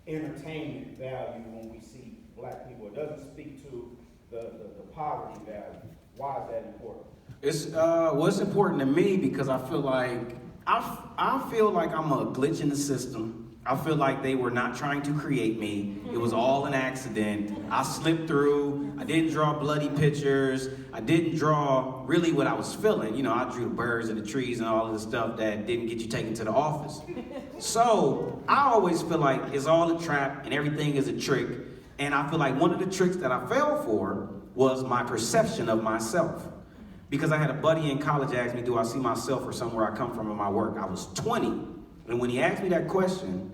entertainment value when we see black people. It doesn't speak to the poverty value. Why is that important? It's important to me because I feel like I feel like I'm a glitch in the system. I feel like they were not trying to create me. It was all an accident. I slipped through. I didn't draw bloody pictures. I didn't draw really what I was feeling. You know, I drew the birds and the trees and all of the stuff that didn't get you taken to the office. So I always feel like it's all a trap and everything is a trick. And I feel like one of the tricks that I fell for was my perception of myself. Because I had a buddy in college ask me, do I see myself or somewhere I come from in my work? I was 20. And when he asked me that question,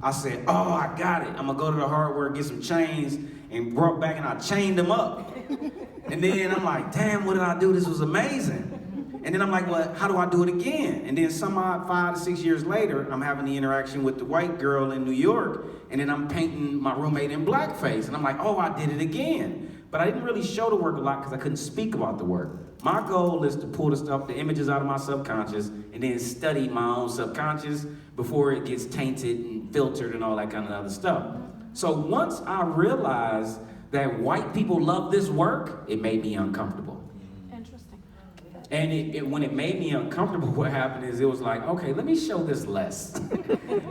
I said, oh, I got it. I'm going to go to the hardware, get some chains, and brought back and I chained them up. And then I'm like, damn, what did I do? This was amazing. And then I'm like, well, how do I do it again? And then some odd 5 to 6 years later, I'm having the interaction with the white girl in New York, and then I'm painting my roommate in blackface. And I'm like, oh, I did it again. But I didn't really show the work a lot because I couldn't speak about the work. My goal is to pull the images out of my subconscious and then study my own subconscious before it gets tainted and filtered and all that kind of other stuff. So once I realized that white people love this work, it made me uncomfortable. Interesting. And when it made me uncomfortable, what happened is it was like, okay, let me show this less.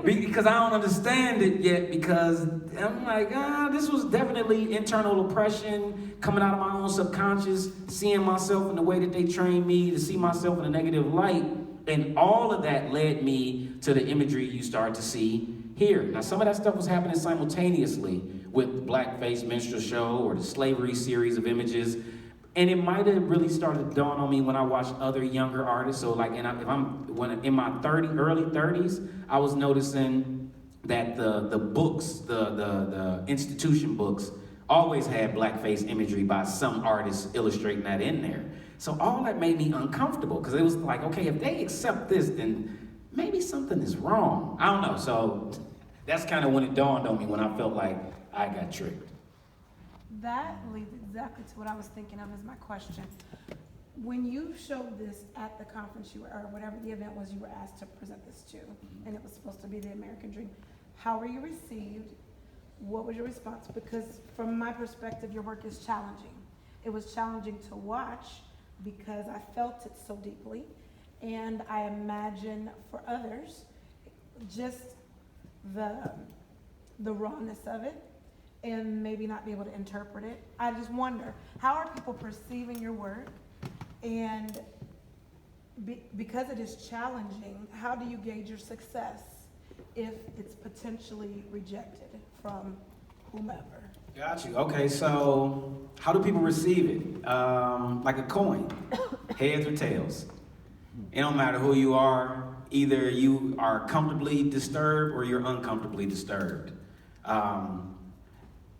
Because I don't understand it yet, because I'm like, this was definitely internal oppression coming out of my own subconscious, seeing myself in the way that they trained me to see myself in a negative light. And all of that led me to the imagery you start to see here. Now, some of that stuff was happening simultaneously with the Blackface Minstrel Show or the Slavery series of images. And it might have really started to dawn on me when I watched other younger artists. So like, in my early 30s, I was noticing that the books, the institution books, always had blackface imagery by some artists illustrating that in there. So all that made me uncomfortable because it was like, okay, if they accept this, then maybe something is wrong. I don't know. So that's kind of when it dawned on me, when I felt like I got tricked. That leads exactly to what I was thinking of as my question. When you showed this at the conference or whatever the event was you were asked to present this to, and it was supposed to be the American Dream, how were you received? What was your response? Because from my perspective, your work is challenging. It was challenging to watch because I felt it so deeply. And I imagine for others, just the rawness of it and maybe not be able to interpret it. I just wonder, how are people perceiving your work? And because it is challenging, how do you gauge your success if it's potentially rejected from whomever? Got you. Okay, so how do people receive it? Like a coin, heads or tails. It don't matter who you are. Either you are comfortably disturbed or you're uncomfortably disturbed.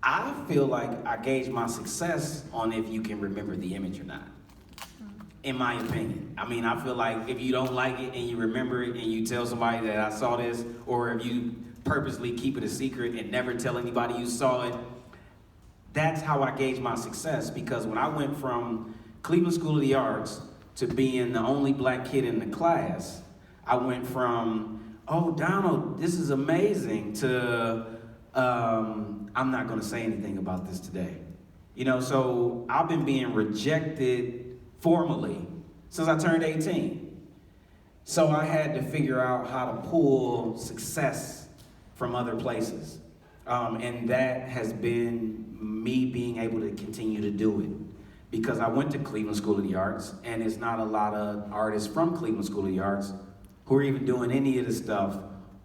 I feel like I gauge my success on if you can remember the image or not, in my opinion. I mean, I feel like if you don't like it and you remember it and you tell somebody that I saw this, or if you purposely keep it a secret and never tell anybody you saw it, that's how I gauge my success. Because when I went from Cleveland School of the Arts to being the only black kid in the class, I went from, oh, Donald, this is amazing, to I'm not going to say anything about this today. You know, so I've been being rejected formally since I turned 18. So I had to figure out how to pull success from other places. And that has been me being able to continue to do it. Because I went to Cleveland School of the Arts, and it's not a lot of artists from Cleveland School of the Arts who are even doing any of this stuff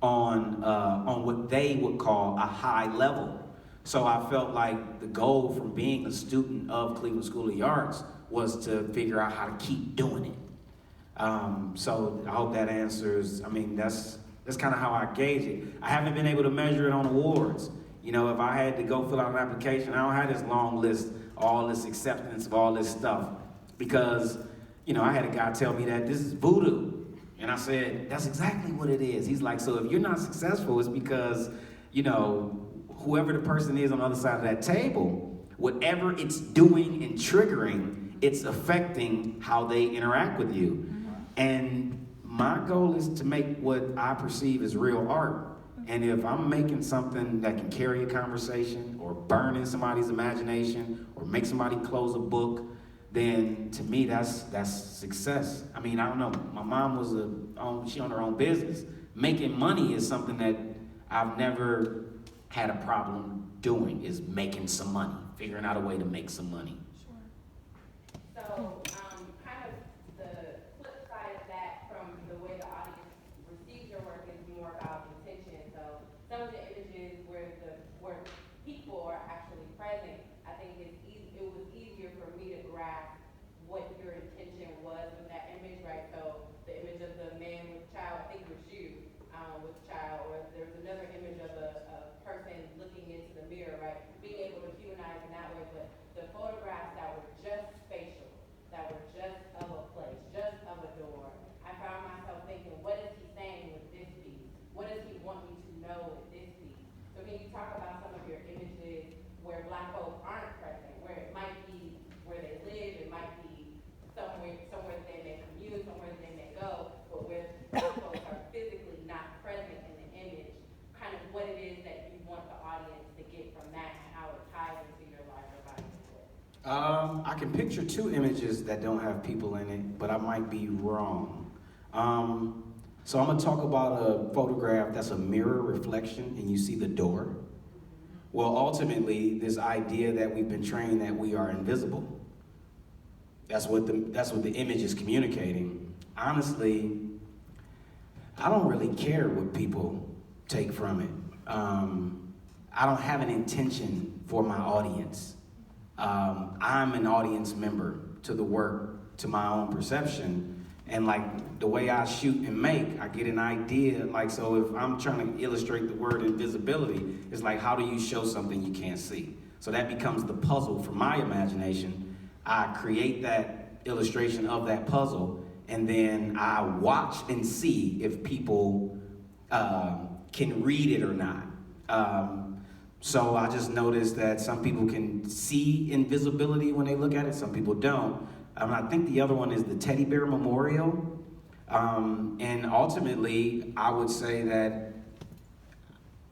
on what they would call a high level. So I felt like the goal from being a student of Cleveland School of the Arts was to figure out how to keep doing it. So I hope that answers. I mean, that's kind of how I gauge it. I haven't been able to measure it on awards. You know, if I had to go fill out an application, I don't have this long list, all this acceptance of all this stuff, because, you know, I had a guy tell me that this is voodoo. And I said, that's exactly what it is. He's like, so if you're not successful, it's because, you know, whoever the person is on the other side of that table, whatever it's doing and triggering, it's affecting how they interact with you. And my goal is to make what I perceive as real art And if I'm making something that can carry a conversation or burn in somebody's imagination or make somebody close a book, then to me that's success. I mean, I don't know. My mom was she owned her own business. Making money is something that I've never had a problem doing, is making some money, figuring out a way to make some money. So, kind of the flip side of that, from the way the audience receives your work, is more about intention. So, some of the images where people are actually present, I think it was easier for me to grasp what your intention was with that image, right? So, the image of the man with child, I think it was you, with child, or there's another image of a person looking into the mirror, right? Being able to humanize in that way, but the photographs that were just spatial, that were just of a place, just of a door, I found myself thinking, what is he saying with this piece? What does he want me to know with this piece? So can you talk about some of your images where Black folks aren't present, where it might be where they live, it might be somewhere that they may commute, somewhere that they may go, but where Black folks are physically not present in the image, kind of what it is that you want the audience to get from that and how it ties into your larger body of work. I can picture two images that don't have people in it, but I might be wrong. So I'm gonna talk about a photograph that's a mirror reflection and you see the door. Well, ultimately, this idea that we've been trained that we are invisible. That's what the image is communicating. Honestly, I don't really care what people take from it. I don't have an intention for my audience. I'm an audience member to the work, to my own perception. And like the way I shoot and make, I get an idea. Like, so if I'm trying to illustrate the word invisibility, it's like, how do you show something you can't see? So that becomes the puzzle for my imagination. I create that illustration of that puzzle, and then I watch and see if people can read it or not. So I just noticed that some people can see invisibility when they look at it, some people don't. I think the other one is the Teddy Bear Memorial. And ultimately, I would say that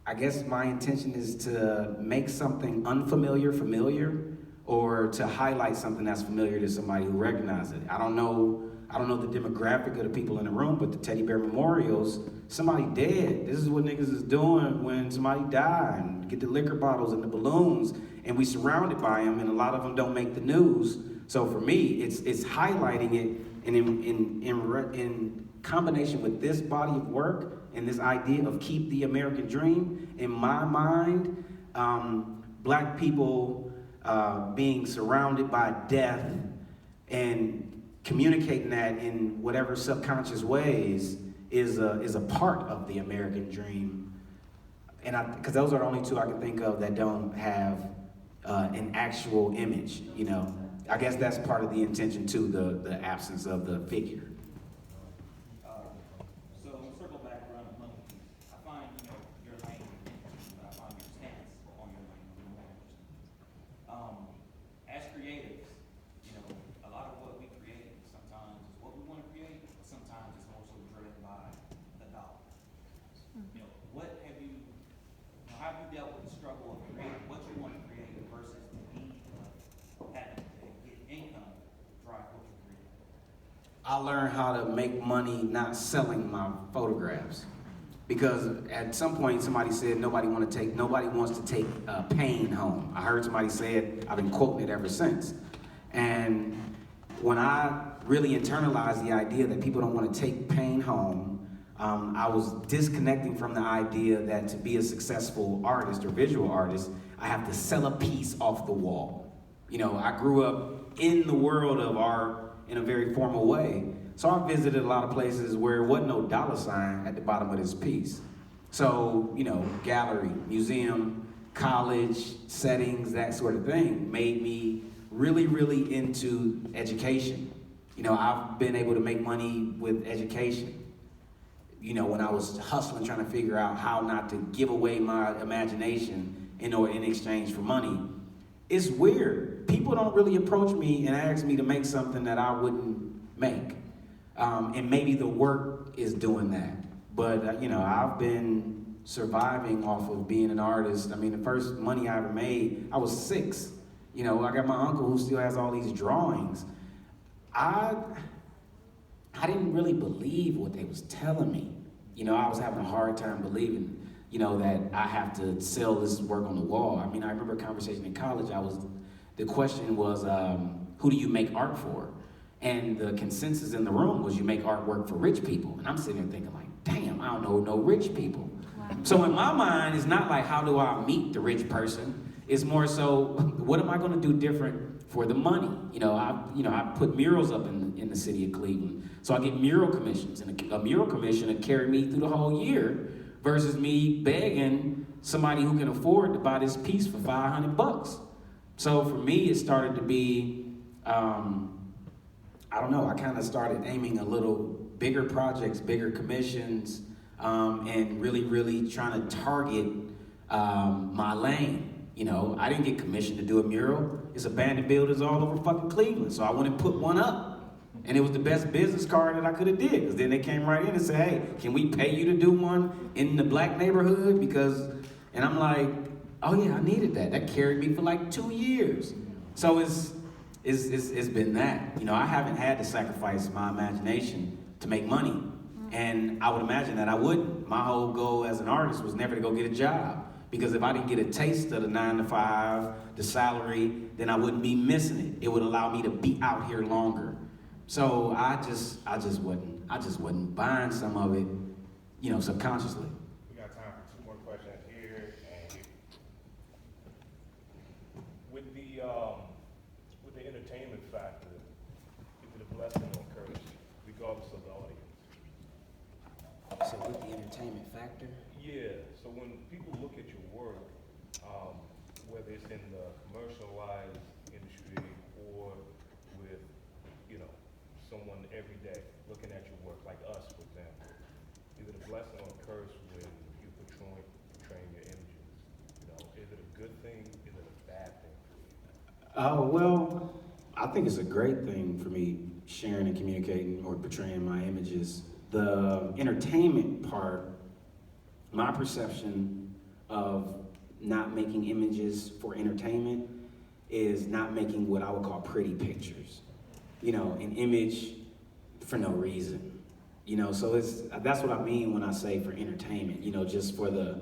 I guess my intention is to make something unfamiliar familiar, or to highlight something that's familiar to somebody who recognizes it. I don't know the demographic of the people in the room, but the Teddy Bear Memorials, somebody dead. This is what niggas is doing when somebody died, and get the liquor bottles and the balloons, and we surrounded by them, and a lot of them don't make the news. So for me, it's highlighting it, and in combination with this body of work and this idea of keep the American dream, in my mind, Black people being surrounded by death and communicating that in whatever subconscious ways is a part of the American dream. And because those are the only two I can think of that don't have an actual image, you know. I guess that's part of the intention too, the absence of the figure. So circle back around the money piece. I find, your lane interesting, but I find your stance on your lane a little more interesting. As creatives, a lot of what we create sometimes is what we want to create, but sometimes it's also driven by the dollar. How have you dealt with the struggle of creating what you want to create versus the need of having to get income to drive what you create? I learned how to make money not selling my photographs. Because at some point somebody said nobody wants to take pain home. I heard somebody say it, I've been quoting it ever since. And when I really internalized the idea that people don't want to take pain home, I was disconnecting from the idea that to be a successful artist or visual artist, I have to sell a piece off the wall. I grew up in the world of art in a very formal way. So I visited a lot of places where there wasn't no dollar sign at the bottom of this piece. So, gallery, museum, college, settings, that sort of thing made me really, really into education. I've been able to make money with education. When I was hustling, trying to figure out how not to give away my imagination in exchange for money. It's weird. People don't really approach me and ask me to make something that I wouldn't make. And maybe the work is doing that. But, I've been surviving off of being an artist. I mean, the first money I ever made, I was 6. You know, I got my uncle who still has all these drawings. I didn't really believe what they was telling me. You know, I was having a hard time believing, you know, that I have to sell this work on the wall. I mean, I remember a conversation in college. The question was, who do you make art for? And the consensus in the room was you make artwork for rich people. And I'm sitting there thinking like, damn, I don't know no rich people. Wow. So in my mind, it's not like how do I meet the rich person? It's more so, what am I gonna do different for the money? I put murals up in the city of Cleveland. So I get mural commissions, and a mural commission will carry me through the whole year versus me begging somebody who can afford to buy this piece for $500. So for me, it started to be, I don't know, I kind of started aiming a little bigger projects, bigger commissions, and really, really trying to target my lane. You know, I didn't get commissioned to do a mural. It's abandoned buildings all over fucking Cleveland. So I went and put one up. And it was the best business card that I could have did. Because then they came right in and said, hey, can we pay you to do one in the black neighborhood? And I'm like, oh yeah, I needed that. That carried me for like 2 years. So it's been that. You know, I haven't had to sacrifice my imagination to make money. And I would imagine that I wouldn't. My whole goal as an artist was never to go get a job. Because if I didn't get a taste of the 9 to 5, the salary, then I wouldn't be missing it. It would allow me to be out here longer. So I just wasn't buying some of it, you know, subconsciously. We got time for 2 more questions here and here. With the entertainment factor, is it a blessing or a curse, regardless of the audience? So with the entertainment factor? Yeah, so when people look at your work, whether it's in the commercialized industry or with, you know, someone every day looking at your work, like us, for example, is it a blessing or a curse when you're portraying your images? You know, is it a good thing? Is it a bad thing for you? Oh, well, I think it's a great thing for me sharing and communicating or portraying my images. The entertainment part, my perception of not making images for entertainment is not making what I would call pretty pictures. You know, an image for no reason. You know, so that's what I mean when I say for entertainment, you know, just for the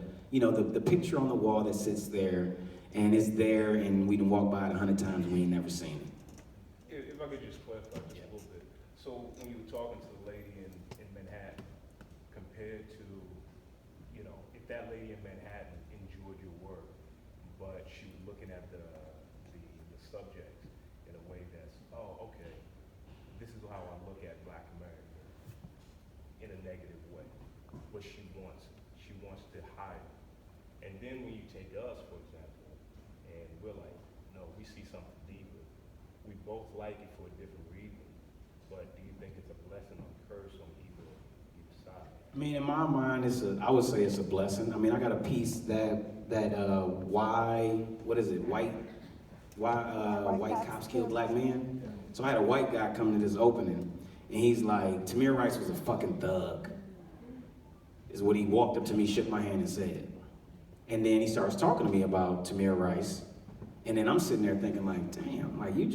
picture on the wall that sits there and it's there and we can walk by it 100 times and we ain't never seen it. If I could just clarify just a little bit. So when you were talking to the lady in Manhattan, compared to, you know, if that lady in Manhattan enjoyed your work, but she was looking at the subject in a way that's, oh, okay, this is how I look at Black America in a negative way. But she wants to hide it. And then when you take us, for example, and we're like, no, we see something deeper. We both like it for a different reason. But do you think it's a blessing or a curse on either side? I mean, in my mind, I would say it's a blessing. I mean, I got a piece white cops kill black men. So I had a white guy come to this opening, and he's like, Tamir Rice was a fucking thug, is what he walked up to me, shook my hand, and said. And then he starts talking to me about Tamir Rice, and then I'm sitting there thinking like, damn, like you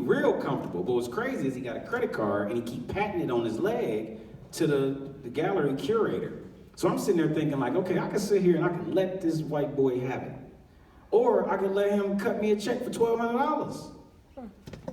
real comfortable. But what's crazy is he got a credit card, and he keep patting it on his leg to the gallery curator. So I'm sitting there thinking like, okay, I can sit here and I can let this white boy have it. Or I could let him cut me a check for $1,200.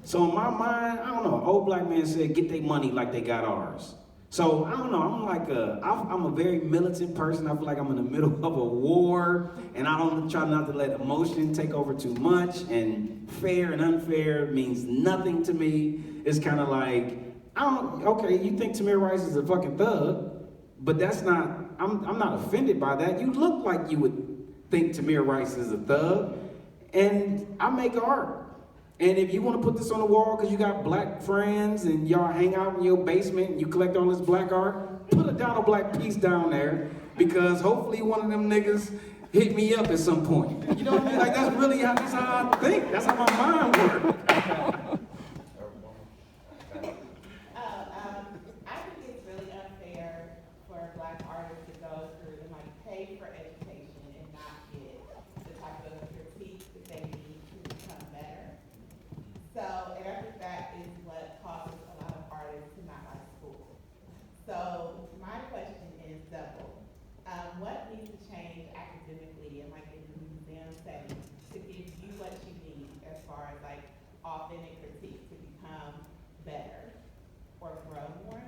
So in my mind, I don't know, an old black man said, get their money like they got ours. So I don't know, I'm a very militant person. I feel like I'm in the middle of a war, and I don't try not to let emotion take over too much, and fair and unfair means nothing to me. It's kind of like, okay, you think Tamir Rice is a fucking thug, but that's not, I'm not offended by that. You look like you would think Tamir Rice is a thug, and I make art. And if you want to put this on the wall because you got black friends and y'all hang out in your basement and you collect all this black art, put a Donald Black piece down there, because hopefully one of them niggas hit me up at some point. You know what I mean? Like, that's really that's how I think. That's how my mind works. I think it's really unfair for Black artists to go through the academically and like in the museum setting to give you what you need as far as like authentic critique to become better or grow more?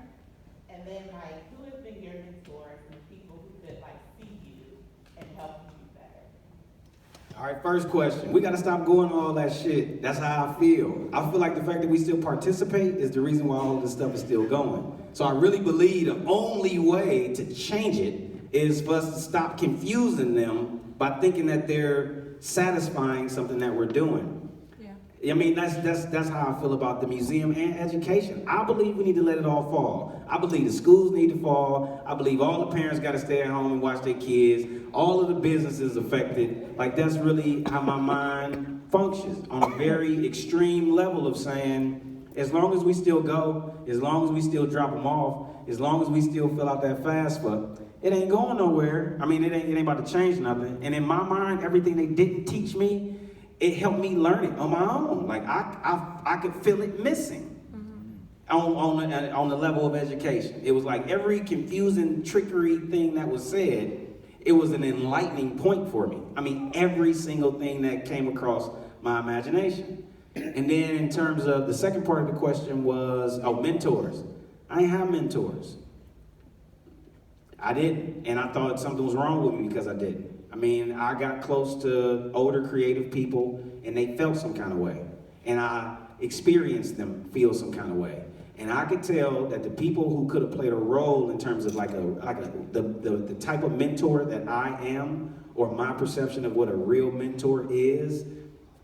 And then like, who has been your mentors and people who could like see you and help you do better? All right, first question. We got to stop going all that shit. That's how I feel. I feel like the fact that we still participate is the reason why all this stuff is still going. So I really believe the only way to change it is for us to stop confusing them by thinking that they're satisfying something that we're doing. I mean, that's how I feel about the museum and education. I believe we need to let it all fall. I believe the schools need to fall. I believe all the parents got to stay at home and watch their kids. All of the businesses affected. Like, that's really how my mind functions on a very extreme level of saying, as long as we still go, as long as we still drop them off, as long as we still fill out that FAFSA, it ain't going nowhere. I mean, it ain't about to change nothing. And in my mind, everything they didn't teach me, it helped me learn it on my own. Like, I could feel it missing on the level of education. It was like every confusing trickery thing that was said, it was an enlightening point for me. I mean, every single thing that came across my imagination. And then in terms of the second part of the question was, mentors. I ain't have mentors. I didn't, and I thought something was wrong with me because I didn't. I mean, I got close to older creative people and they felt some kind of way. And I experienced them feel some kind of way. And I could tell that the people who could have played a role in terms of the type of mentor that I am, or my perception of what a real mentor is,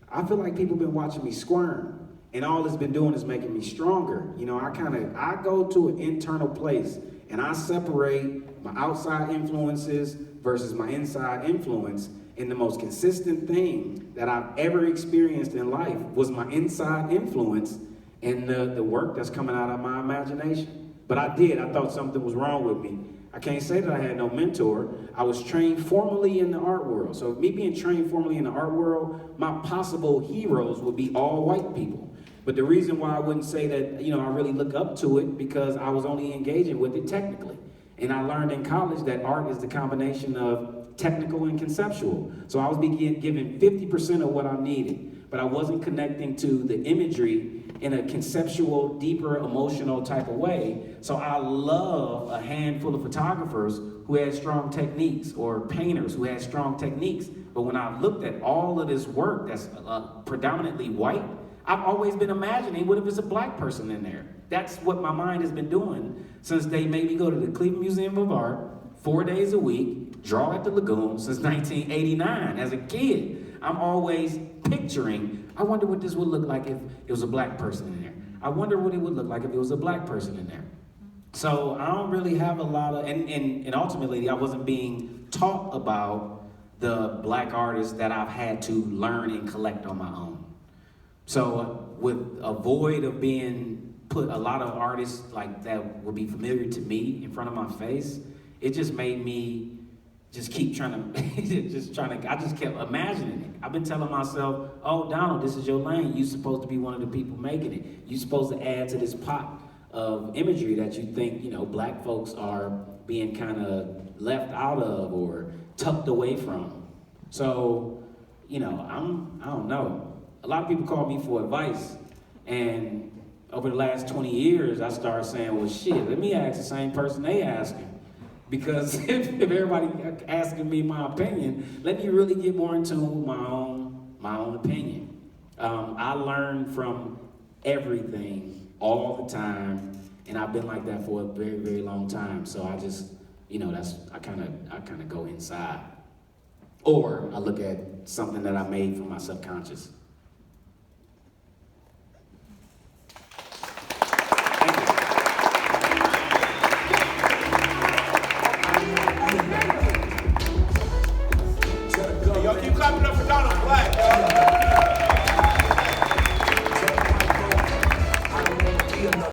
I feel like people have been watching me squirm. And all it's been doing is making me stronger. You know, I go to an internal place and I separate my outside influences versus my inside influence. And the most consistent thing that I've ever experienced in life was my inside influence and the work that's coming out of my imagination. But I thought something was wrong with me. I can't say that I had no mentor. I was trained formally in the art world. So me being trained formally in the art world, my possible heroes would be all white people. But the reason why I wouldn't say that, I really look up to it, because I was only engaging with it technically. And I learned in college that art is the combination of technical and conceptual. So I was being given 50% of what I needed, but I wasn't connecting to the imagery in a conceptual, deeper, emotional type of way. So I love a handful of photographers who had strong techniques, or painters who had strong techniques. But when I looked at all of this work that's predominantly white, I've always been imagining, what if it's a black person in there? That's what my mind has been doing since they made me go to the Cleveland Museum of Art 4 days a week, draw at the Lagoon since 1989 as a kid. I'm always picturing, I wonder what this would look like if it was a black person in there. I wonder what it would look like if it was a black person in there. So I don't really have a lot of, and ultimately I wasn't being taught about the black artists that I've had to learn and collect on my own. So with a void of being put a lot of artists like that would be familiar to me in front of my face, it just made me just keep trying to, I just kept imagining it. I've been telling myself, oh, Donald, this is your lane. You're supposed to be one of the people making it. You're supposed to add to this pot of imagery that you think, black folks are being kind of left out of or tucked away from. So, I don't know. A lot of people call me for advice, and over the last 20 years, I started saying, well, shit, let me ask the same person they asking. Because if everybody asking me my opinion, let me really get more in tune with my own opinion. I learn from everything all the time, and I've been like that for a very, very long time. So I just, I kind of go inside. Or I look at something that I made from my subconscious.